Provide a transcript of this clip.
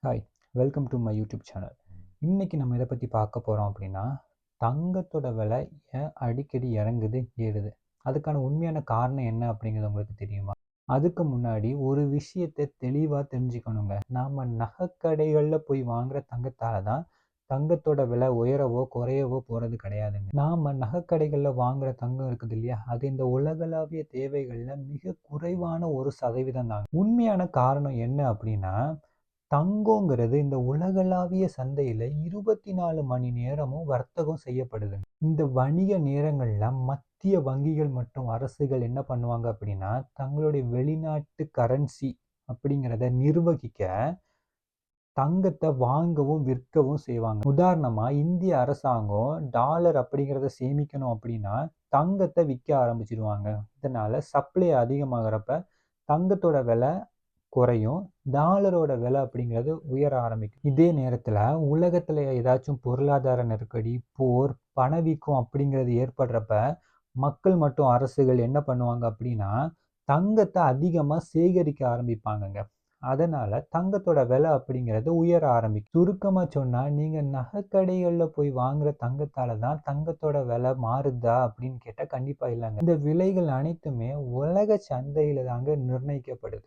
Hi, welcome to my YouTube channel. இன்னைக்கு நம்ம எதை பற்றி பார்க்க போகிறோம் அப்படின்னா, தங்கத்தோட விலை ஏன் அடிக்கடி இறங்குது, ஏறுது? அதுக்கான உண்மையான காரணம் என்ன அப்படிங்கிறது உங்களுக்கு தெரியுமா? அதுக்கு முன்னாடி ஒரு விஷயத்தை தெளிவாக தெரிஞ்சுக்கணுங்க. நாம் நகைக்கடைகளில் போய் வாங்குற தங்கத்தால தான் தங்கத்தோட விலை உயரவோ குறையவோ போகிறது கிடையாதுங்க. நாம் நகைக்கடைகளில் வாங்குற தங்கம் இருக்குது இல்லையா, அது இந்த உலகளாவிய தேவைகளில் மிக குறைவான ஒரு சதவீதம் தாங்க. உண்மையான காரணம் என்ன அப்படின்னா, தங்கங்கிறது இந்த உலகளாவிய சந்தையில 24 மணி நேரமும் வர்த்தகம் செய்யப்படுதுங்க. இந்த வணிக நேரங்கள்ல மத்திய வங்கிகள் மற்றும் அரசுகள் என்ன பண்ணுவாங்க அப்படின்னா, தங்களுடைய வெளிநாட்டு கரன்சி அப்படிங்கிறத நிர்வகிக்க தங்கத்தை வாங்கவும் விற்கவும் செய்வாங்க. உதாரணமா இந்திய அரசாங்கம் டாலர் அப்படிங்கிறத சேமிக்கணும் அப்படின்னா தங்கத்தை விற்க ஆரம்பிச்சிடுவாங்க. இதனால சப்ளை அதிகமாகிறப்ப தங்கத்தோட விலை குறையும். டாலரோட விலை அப்படிங்கிறது உயர ஆரம்பிக்கும். இதே நேரத்தில் உலகத்தில் ஏதாச்சும் பொருளாதார நெருக்கடி, போர், பணவீக்கம் அப்படிங்கிறது ஏற்படுறப்ப மக்கள் மற்றும் அரசுகள் என்ன பண்ணுவாங்க அப்படின்னா தங்கத்தை அதிகமாக சேகரிக்க ஆரம்பிப்பாங்கங்க. அதனால தங்கத்தோட விலை அப்படிங்கிறது உயர ஆரம்பிக்கும். சுருக்கமாக சொன்னால் நீங்கள் நகைக்கடைகளில் போய் வாங்குற தங்கத்தால தான் தங்கத்தோட விலை மாறுதா அப்படின்னு கேட்டால் கண்டிப்பாக இல்லைங்க. இந்த விலைகள் அனைத்துமே உலக சந்தையில தாங்க நிர்ணயிக்கப்படுது.